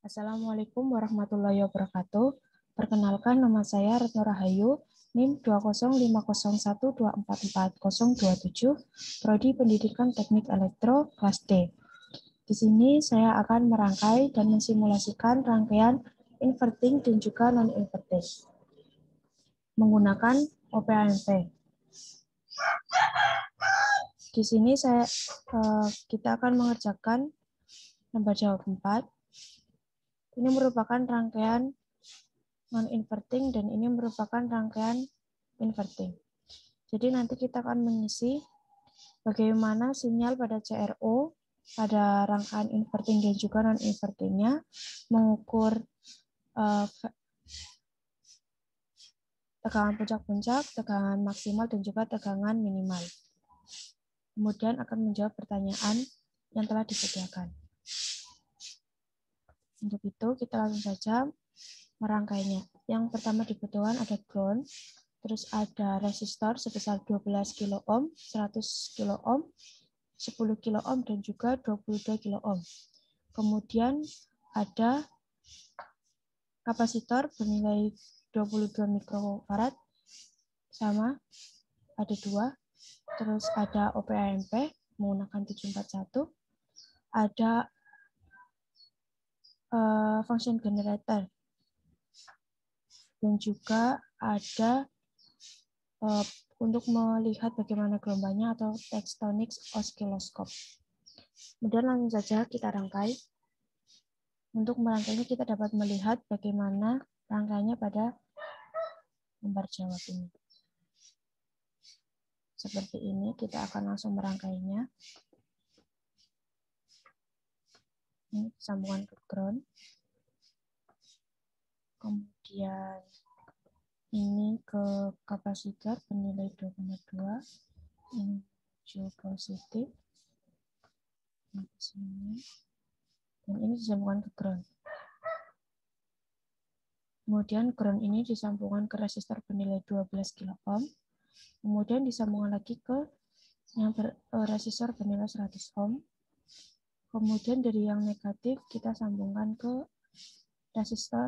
Assalamualaikum warahmatullahi wabarakatuh. Perkenalkan, nama saya Retno Rahayu, NIM 20501244027, Prodi Pendidikan Teknik Elektro, kelas D. Di sini saya akan merangkai dan mensimulasikan rangkaian inverting dan juga non-inverting menggunakan OPAMP. Di sini kita akan mengerjakan lembar jawab 4. Ini merupakan rangkaian non-inverting dan ini merupakan rangkaian inverting. Jadi nanti kita akan mengisi bagaimana sinyal pada CRO pada rangkaian inverting dan juga non-invertingnya, mengukur tegangan puncak-puncak, tegangan maksimal, dan juga tegangan minimal. Kemudian akan menjawab pertanyaan yang telah disediakan. Untuk itu, kita langsung saja merangkainya. Yang pertama dibutuhkan ada ground, terus ada resistor sebesar 12 kilo ohm, 100 kilo ohm, 10 kilo ohm, dan juga 22 kilo ohm. Kemudian ada kapasitor bernilai 22 mikrofarad, sama, ada 2. Terus ada OPAMP menggunakan 741, ada function generator, dan juga ada untuk melihat bagaimana gelombangnya atau tectonic oscilloscope. Kemudian langsung saja kita rangkai. Untuk merangkainya kita dapat melihat bagaimana rangkaiannya pada lembar jawab ini. Seperti ini, kita akan langsung merangkainya. Ini sambungan ke ground. Kemudian ini ke kapasitor bernilai 2,2. Ini positif. Ini ke sini. Dan ini disambungkan ke ground. Kemudian ground ini disambungkan ke resistor bernilai 12 kilo ohm. Kemudian disambungkan lagi ke yang resistor bernilai 100 ohm. Kemudian dari yang negatif kita sambungkan ke resistor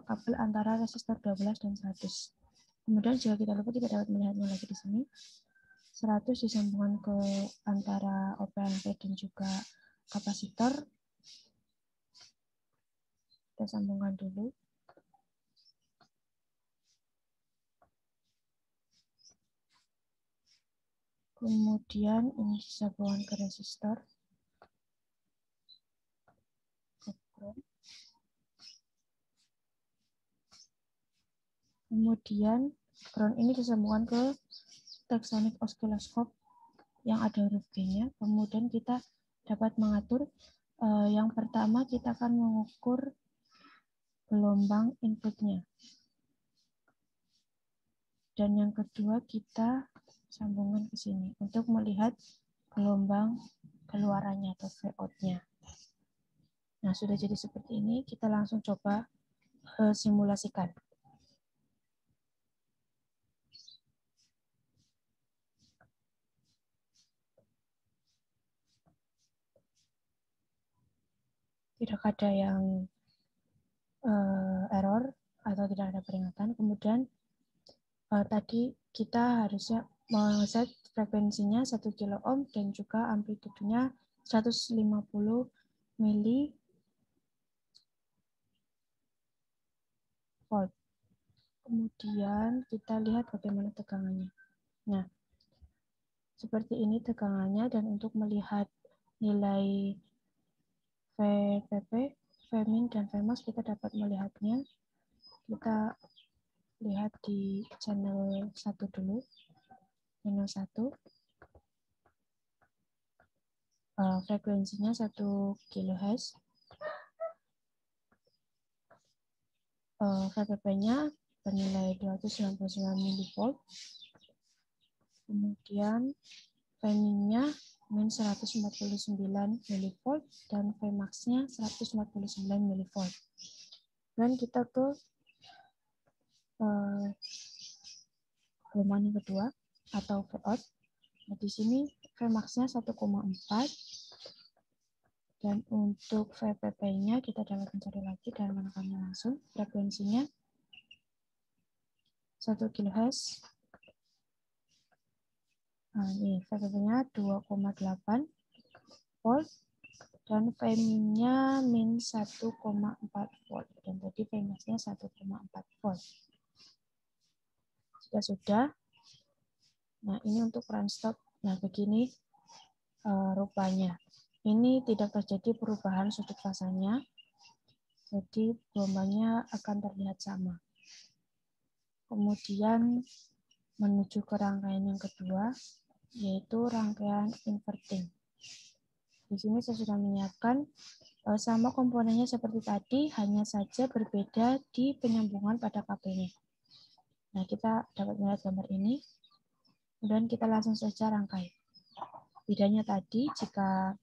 kabel antara resistor 12 dan 100. Kemudian jika kita lupa, kita dapat melihatnya lagi di sini. 100 disambungkan ke antara OPAMP dan juga kapasitor. Kita sambungkan dulu. Kemudian ini disambungkan ke resistor. Kemudian ground ini disambungkan ke tectonic oscilloscope yang ada huruf G-nya. Kemudian kita dapat mengatur yang pertama kita akan mengukur gelombang inputnya. Dan yang kedua kita sambungkan ke sini untuk melihat gelombang keluarannya atau V-out-nya. Nah, sudah jadi seperti ini, kita langsung coba simulasikan. Tidak ada yang error atau tidak ada peringatan. Kemudian tadi kita harusnya men-set frekuensinya 1 kilo ohm dan juga amplitudenya 150 mili volt. Kemudian kita lihat bagaimana tegangannya. Nah, seperti ini tegangannya, dan untuk melihat nilai VPP, Vmin, dan Vmax kita dapat melihatnya. Kita lihat di channel 1 dulu. Channel 1. Frekuensinya 1 kHz. VPP-nya bernilai 299 mV. Kemudian Vmin-nya min 149 mV dan Vmax-nya 149 mV. Dan kita ke gelombang yang kedua atau V-out. Nah, di sini Vmax-nya 1,4. Dan untuk VPP-nya kita dapat mencari lagi dan menekannya langsung. Frekuensinya 1 kHz. Nah, ini VPP-nya 2,8 volt dan Vmin-nya min 1,4 volt. Dan tadi Vmax-nya 1,4 volt. Sudah. Nah, ini untuk run stop. Nah, begini rupanya. Ini tidak terjadi perubahan sudut fasanya. Jadi gelombangnya akan terlihat sama. Kemudian menuju ke rangkaian yang kedua, yaitu rangkaian inverting. Di sini saya sudah menyiapkan sama komponennya seperti tadi, hanya saja berbeda di penyambungan pada kabelnya. Nah, kita dapat melihat gambar ini, kemudian kita langsung saja rangkai. Bedanya tadi, jika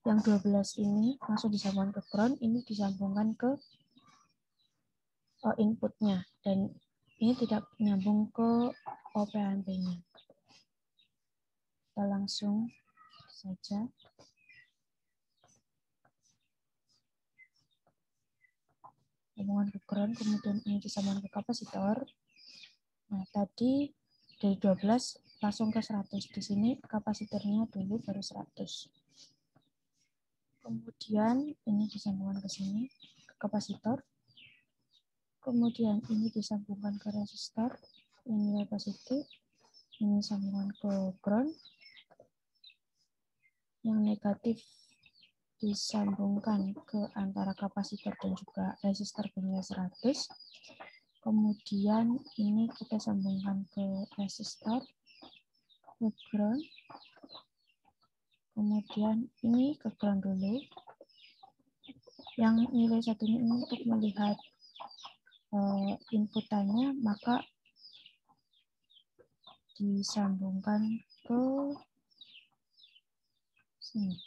yang 12 ini langsung disambungkan ke ground, ini disambungkan ke inputnya, dan ini tidak menyambung ke OP-amp-nya. Kita langsung saja. Sambungan ke ground, kemudian ini disambungkan ke kapasitor. Nah, tadi dari 12 langsung ke 100. Di sini kapasitornya dulu baru 100. Kemudian ini disambungkan ke sini, ke kapasitor. Kemudian ini disambungkan ke resistor, ini nilai positif. Ini sambungan ke ground. Yang negatif disambungkan ke antara kapasitor dan juga resistor bernilai 100. Kemudian ini kita sambungkan ke resistor, ke ground. Kemudian ini ke ground dulu. Yang nilai satunya ini untuk melihat inputannya, maka disambungkan ke sini.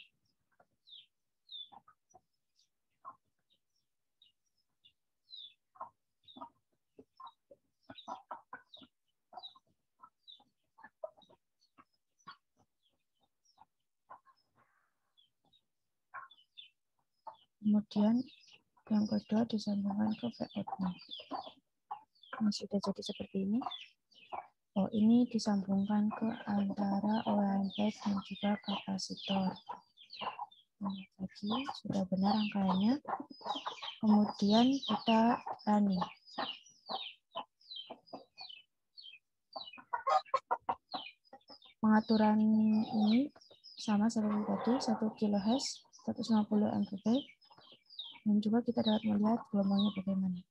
Kemudian yang kedua disambungkan ke VOUT-nya. Nah, sudah jadi seperti ini. Oh, ini disambungkan ke antara OAMP dan juga kapasitor. Nah, tadi sudah benar rangkaiannya. Kemudian kita running. Pengaturan ini sama seperti tadi, 1 kHz, 150 mV. Dan juga kita dapat melihat gelombangnya bagaimana.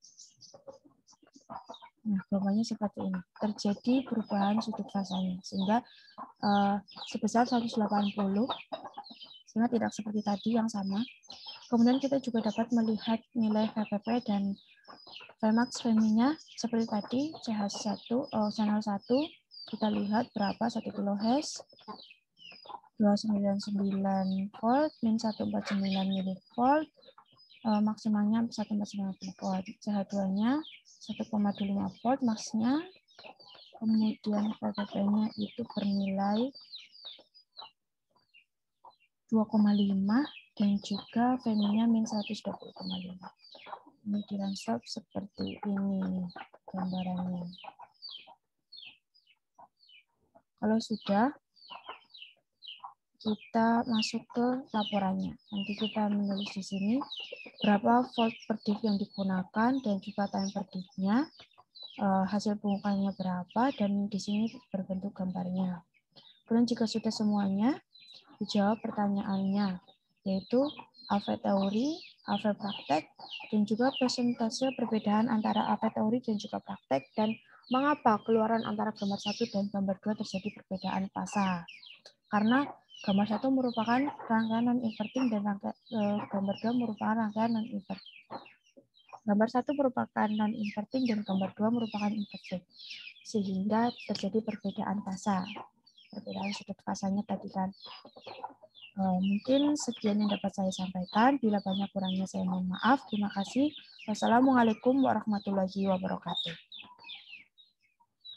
Nah, gelombangnya seperti ini. Terjadi perubahan sudut fasanya, sehingga sebesar 180, sehingga tidak seperti tadi yang sama. Kemudian kita juga dapat melihat nilai VPP dan Vmax Vmin-nya seperti tadi, CH1, channel 1, kita lihat berapa, 1 kHz, 299 volt, min 149 mV, maksimalnya 149 volt. CH2-nya 1,25 volt maksnya, kemudian VPP-nya itu bernilai 2,5 dan juga Vmin-nya min 120,5. Ini di stop seperti ini gambarannya. Kalau sudah, kita masuk ke laporannya. Nanti kita menulis di sini berapa volt per div yang digunakan dan juga time per div-nya, hasil pengukurannya berapa, dan di sini berbentuk gambarnya. Kemudian jika sudah semuanya, dijawab pertanyaannya, yaitu AV teori, AV praktek, dan juga persentase perbedaan antara AV teori dan juga praktek, dan mengapa keluaran antara gambar 1 dan gambar 2 terjadi perbedaan fasa. Karena gambar 1 merupakan rangkaian non-inverting dan gambar 2 merupakan rangkaian non-inverting. Gambar 1 merupakan non-inverting dan gambar 2 merupakan inverting. Sehingga terjadi perbedaan fasa. Perbedaan sudut fasanya tadi kan. Mungkin sekian yang dapat saya sampaikan. Bila banyak kurangnya saya mohon maaf. Terima kasih. Wassalamualaikum warahmatullahi wabarakatuh.